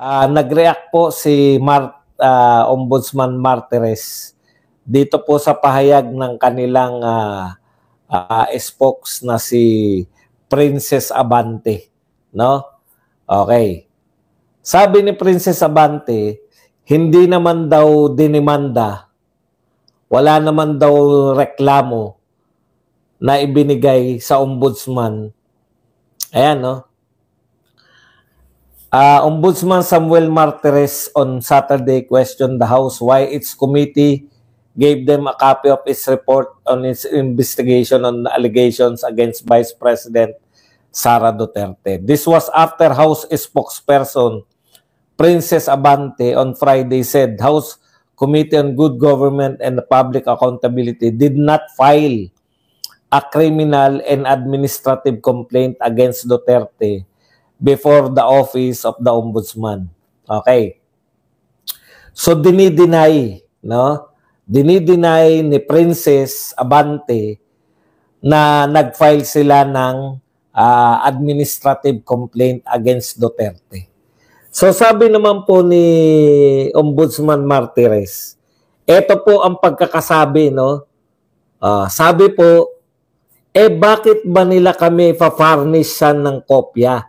Nag-react po si Ombudsman Martires dito po sa pahayag ng kanilang spokes na si Princess Abante, no? Okay. Sabi ni Princess Abante, hindi naman daw dinimanda, wala naman daw reklamo na ibinigay sa ombudsman. Ayan, no? Ombudsman Samuel Martires on Saturday questioned the House why its committee gave them a copy of its report on its investigation on the allegations against Vice President Sara Duterte. This was after House spokesperson Princess Abante on Friday said House Committee on Good Government and Public Accountability did not file a criminal and administrative complaint against Duterte before the office of the ombudsman. Okay. So dinideny, no? Dinideny ni Princess Abante na nag-file sila ng administrative complaint against Duterte. So sabi naman po ni Ombudsman Martires, ito po ang pagkakasabi, no? Sabi po, bakit ba nila kami fa-furnishan ng kopya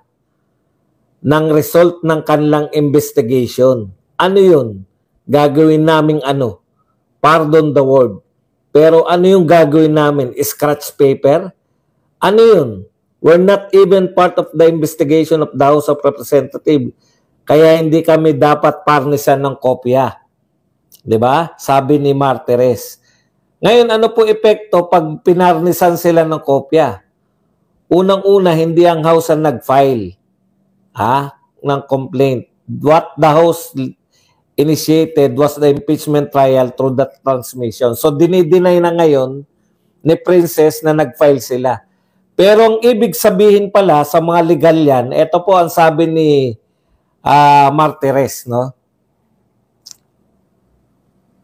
ng result ng kanilang investigation? Ano yun? Gagawin namin ano? Pardon the word. Pero ano yung gagawin namin? Scratch paper? Ano yun? We're not even part of the investigation of the House of Representatives. Kaya hindi kami dapat parnisan ng kopya. Diba? Sabi ni Martires. Ngayon, ano po epekto pag pinarnisan sila ng kopya? Unang-una, hindi ang House ang nag-file ng complaint. What the House initiated was the impeachment trial through that transmission. So, dinideny na ngayon ni Princess na nag-file sila. Pero ang ibig sabihin pala sa mga legal yan, ito po ang sabi ni Martires, no?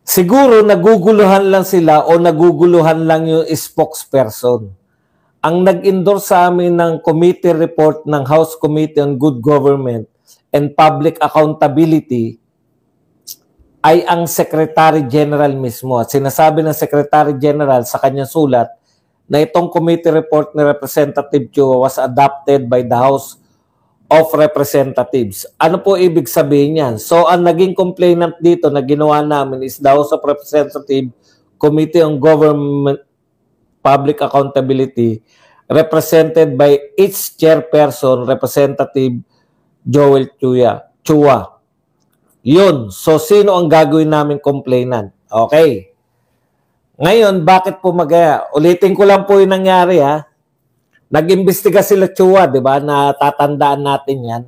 Siguro naguguluhan lang sila o naguguluhan lang yung spokesperson. Ang nag-endorse sa amin ng committee report ng House Committee on Good Government and Public Accountability ay ang Secretary General mismo. At sinasabi ng Secretary General sa kanyang sulat na itong committee report ni Representative Chua was adopted by the House of Representatives. Ano po ibig sabihin yan? So, ang naging complainant dito na ginawa namin is the House of Representatives Committee on Government Public Accountability represented by its chairperson, Representative Joel Chua. Yun. So, sino ang gagawin namin complainant? Okay. Ngayon, bakit po ulitin ko lang po yung nangyari, Nag-imbestiga sila Chua, di ba? Natatandaan natin yan.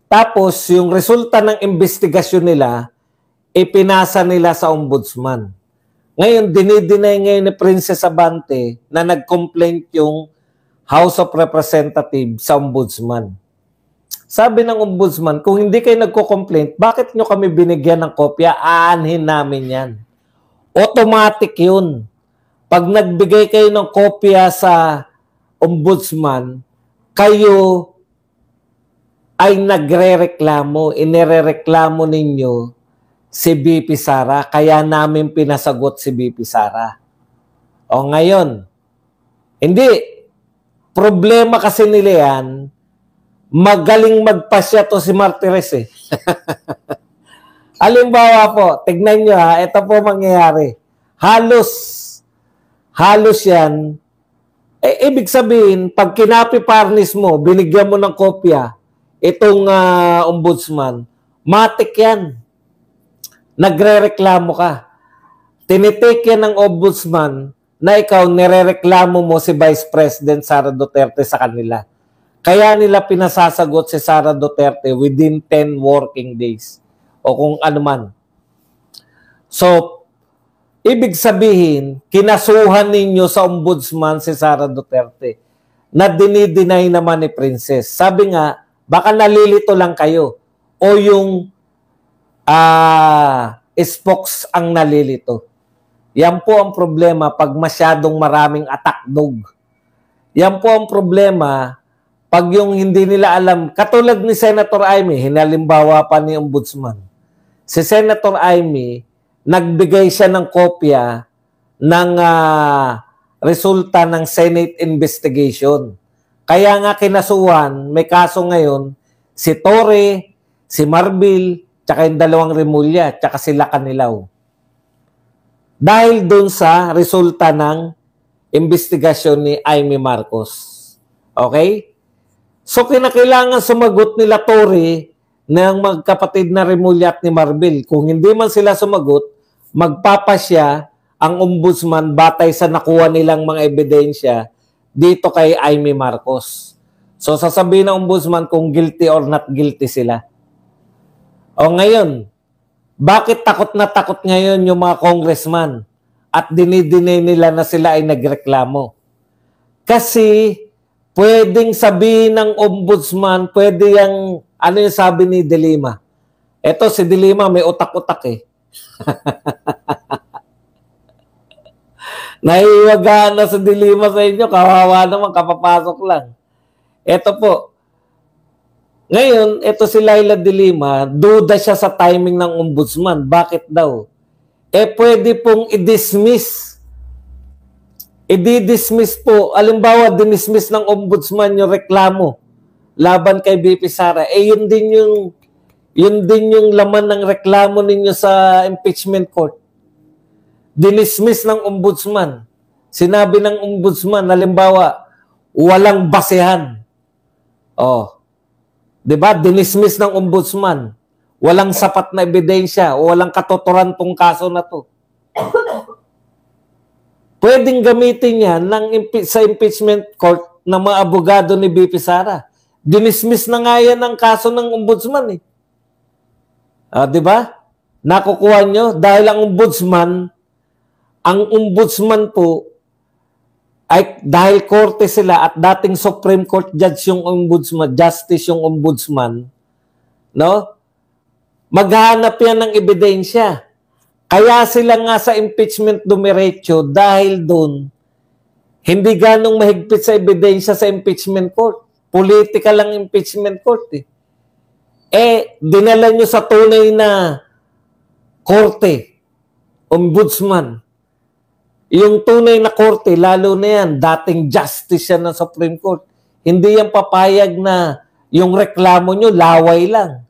Tapos, yung resulta ng investigasyon nila, ipinasa nila sa ombudsman. Ngayon, dinideny ngayon ni Princess Abante na nag-complaint yung House of Representatives sa ombudsman. Sabi ng ombudsman, kung hindi kayo nagko-complaint, bakit nyo kami binigyan ng kopya? Aanhin namin yan. Automatic yun. Pag nagbigay kayo ng kopya sa ombudsman, kayo ay nagre-reklamo, inirereklamo ninyo si BP Sara, kaya namin pinasagot si BP Sara. O ngayon, hindi. Problema kasi nila yan, magaling magpasya to si Martires Halimbawa po, tignan nyo ito po mangyayari. Halos yan, ibig sabihin, pag kinapi-parnis mo, binigyan mo ng kopya, itong ombudsman, matik yan. Nagre-reklamo ka. Tinitake yan ng ombudsman na ikaw nire-reklamo mo si Vice President Sara Duterte sa kanila. Kaya nila pinasasagot si Sara Duterte within 10 working days o kung ano man. So, ibig sabihin, kinasuhan ninyo sa ombudsman si Sara Duterte na dinideny naman ni Princess. Sabi nga, baka nalilito lang kayo o yung spokes ang nalilito. Yan po ang problema pag masyadong maraming attack dog. Yan po ang problema Pag yung hindi nila alam, katulad ni Senator Amy, hinalimbawa pa ni Ombudsman. Si Senator Amy, nagbigay siya ng kopya ng resulta ng Senate investigation. Kaya nga kinasuhan, may kaso ngayon, si Torre, si Marbil, tsaka yung dalawang Remulla, tsaka sila Canilaw. Dahil dun sa resulta ng investigasyon ni Amy Marcos. Okay? So, kinakailangan sumagot nila Torre ng magkapatid na Remulla at ni Marbil. Kung hindi man sila sumagot, magpapasya ang ombudsman batay sa nakuha nilang mga ebidensya dito kay Amy Marcos. So, sasabihin ng ombudsman kung guilty or not guilty sila. O ngayon, bakit takot na takot ngayon yung mga congressman at dinidinay nila na sila ay nagreklamo? Kasi pwedeng sabihin ng ombudsman, pwede yung, ano yung sabi ni De Lima? Eto, si De Lima may utak-utak eh. Naiwagaan na si De Lima sa inyo, kawawa naman, kapapasok lang. Eto po, ngayon, eto si Laila De Lima, duda siya sa timing ng ombudsman. Bakit daw? Pwede pong i-dismiss. I-dismiss po. Alimbawa, dinismiss ng ombudsman yung reklamo laban kay BP Sara. Yun din yung laman ng reklamo ninyo sa impeachment court. Dinismiss ng ombudsman. Sinabi ng ombudsman, halimbawa, walang basehan. Diba? Dinismiss ng ombudsman. Walang sapat na ebidensya o walang katotoran tong kaso na to. Pwedeng gamitin yan sa impeachment court ng mga abogado ni BP Sara. Dinismiss na nga yan ang kaso ng ombudsman eh. Diba? Nakukuha nyo dahil ang ombudsman po ay dahil korte sila at dating Supreme Court judge yung ombudsman, justice yung ombudsman, no? Maghahanap yan ng ebidensya. Kaya sila nga sa impeachment dumiretso dahil doon hindi ganong mahigpit sa ebidensya sa impeachment court. Political lang impeachment court eh. Dinala nyo sa tunay na korte, ombudsman. Yung tunay na korte, lalo na yan, dating justice yan ng Supreme Court. Hindi yan papayag na yung reklamo nyo, laway lang.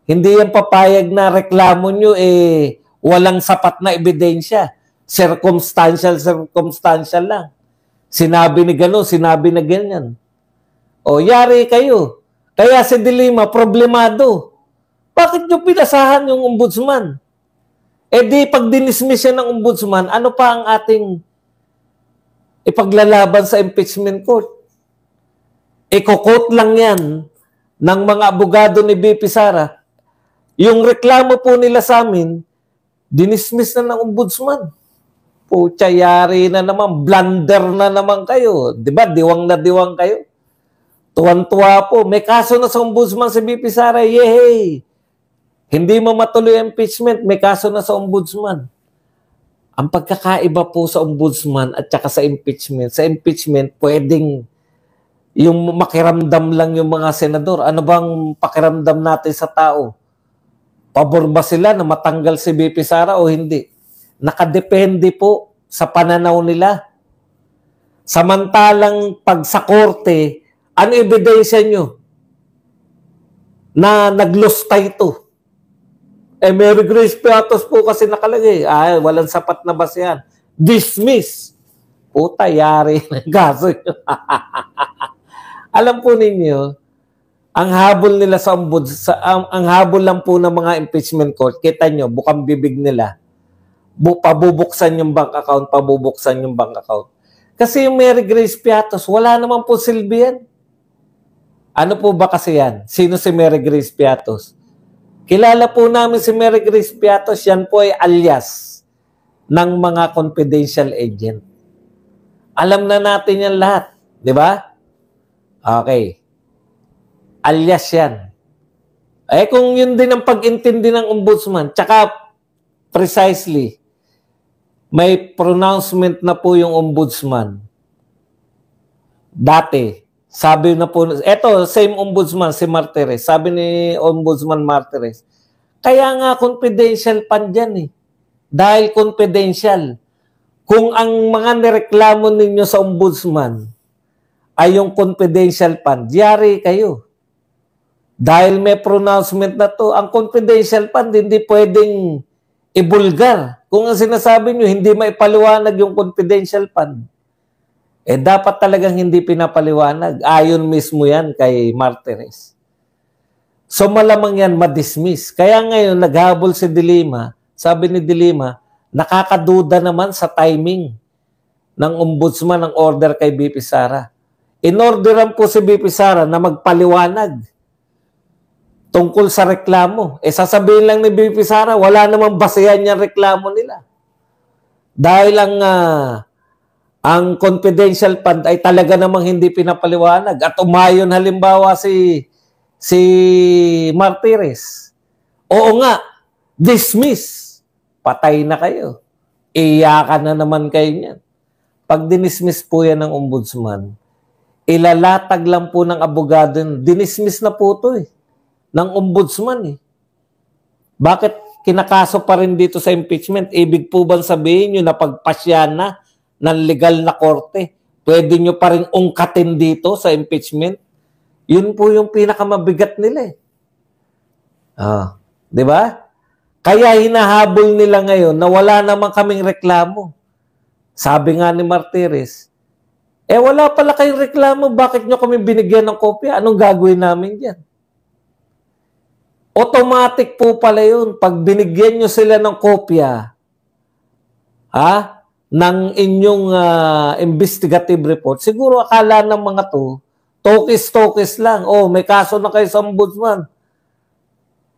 Hindi yan papayag na reklamo nyo, walang sapat na ebidensya. Circumstantial lang. Sinabi ni gano'n, sinabi na ganyan. Yari kayo. Kaya si De Lima, problemado. Bakit nyo pinasahan yung ombudsman? Di pag dinismiss siya ng ombudsman, ano pa ang ating ipaglalaban sa impeachment court? Ikokot lang yan ng mga abogado ni BP Sara. Yung reklamo po nila sa amin, dinismiss na ng ombudsman. Pucha, yari na naman, blunder na naman kayo. Diba? Diwang na diwang kayo. Tuwan-tuwa po. May kaso na sa ombudsman si BP Sara. Yehey! Hindi mo matuloy ang impeachment, may kaso na sa ombudsman. Ang pagkakaiba po sa ombudsman at saka sa impeachment pwedeng yung makiramdam lang yung mga senador. Ano bang pakiramdam natin sa tao? Pabor ba sila na matanggal si BP Sara o hindi? Nakadepende po sa pananaw nila. Samantalang pag sa korte, ano ebidensya nyo na naglustay ito? Mary Grace Piatos po kasi nakalagay. Walang sapat na basehan. Dismiss. Puta, yari ng kaso. Alam po ninyo, ang habol nila sa ang habol lang po ng mga impeachment court, kita nyo, bukang bibig nila, pabubuksan yung bank account, pabubuksan yung bank account. Kasi yung Mary Grace Piatos, wala naman po silbi yan. Ano po ba kasi yan? Sino si Mary Grace Piatos? Kilala po namin si Mary Grace Piatos, yan po ay alias ng mga confidential agent. Alam na natin yan lahat, di ba? Okay. Alias yan. Kung yun din ang pag-intindi ng ombudsman, tsaka precisely, may pronouncement na po yung ombudsman dati Sabi na po, eto, same ombudsman, si Martires. Sabi ni Ombudsman Martires, kaya nga confidential fund yan eh. Dahil confidential. Kung ang mga nireklamo ninyo sa ombudsman ay yung confidential fund, yari kayo. Dahil may pronouncement na to, ang confidential fund hindi pwedeng ibulgar. Kung ang sinasabi nyo, hindi maipaliwanag yung confidential fund, eh dapat talagang hindi pinapaliwanag. Ayon mismo yan kay Martires. So malamang yan madismiss. Kaya ngayon naghabol si De Lima. Sabi ni De Lima, nakakaduda naman sa timing ng ombudsman ng order kay BP Sara. Inorderan po si BP Sara na magpaliwanag tungkol sa reklamo. Eh sasabihin lang ni BP Sara, wala namang basehan yung reklamo nila. Dahil ang confidential fund ay talaga namang hindi pinapaliwanag. At umayon halimbawa si Martires. Oo nga, dismiss. Patay na kayo. Iyakan na naman kayo niyan. Pag dinismiss po yan ng ombudsman, ilalatag lang po ng abogado yun. Dinismiss na po ito eh. Ng ombudsman eh. Bakit kinakaso pa rin dito sa impeachment? Ibig po bang sabihin nyo na pagpasya na ng legal na korte, pwede nyo pa rin ungkatin dito sa impeachment? Yun po yung pinakamabigat nila eh. Di ba? Kaya hinahabol nila ngayon na wala naman kaming reklamo. Sabi nga ni Martires, wala pala kayong reklamo, bakit nyo kami binigyan ng kopya? Anong gagawin namin dyan? Automatic po pala yun. Pag binigyan nyo sila ng kopya, ng inyong investigative report, siguro akala ng mga to, tokis-tokis lang. Oh, may kaso na kayo sa ombudsman.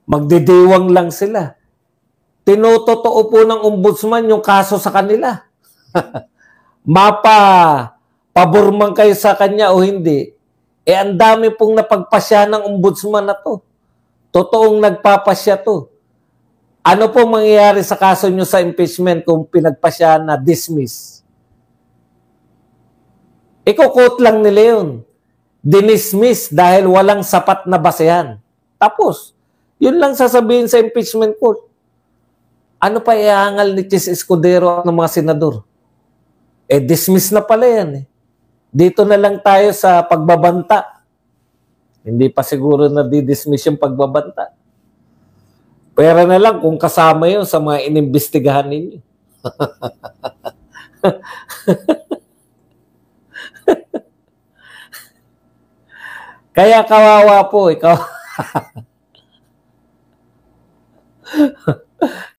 Magdidiwang lang sila. Tinototoo po ng ombudsman yung kaso sa kanila. Pabor man kayo sa kanya o hindi. Ang dami pong napagpasya ng ombudsman na to. Totoong nagpapasya to. Ano po mangyayari sa kaso nyo sa impeachment kung pinagpasya na dismiss? Iko-quote lang nila yun. Dinismiss dahil walang sapat na basehan. Tapos, yun lang sasabihin sa impeachment court. Ano pa iangal ni Chis Escudero at ng mga senador? Dismiss na pala yan eh. Dito na lang tayo sa pagbabanta. Hindi pa siguro na di-dismiss yung pagbabanta. Pera na lang kung kasama yun sa mga inimbestigahan ninyo. Kaya kawawa po, ikaw.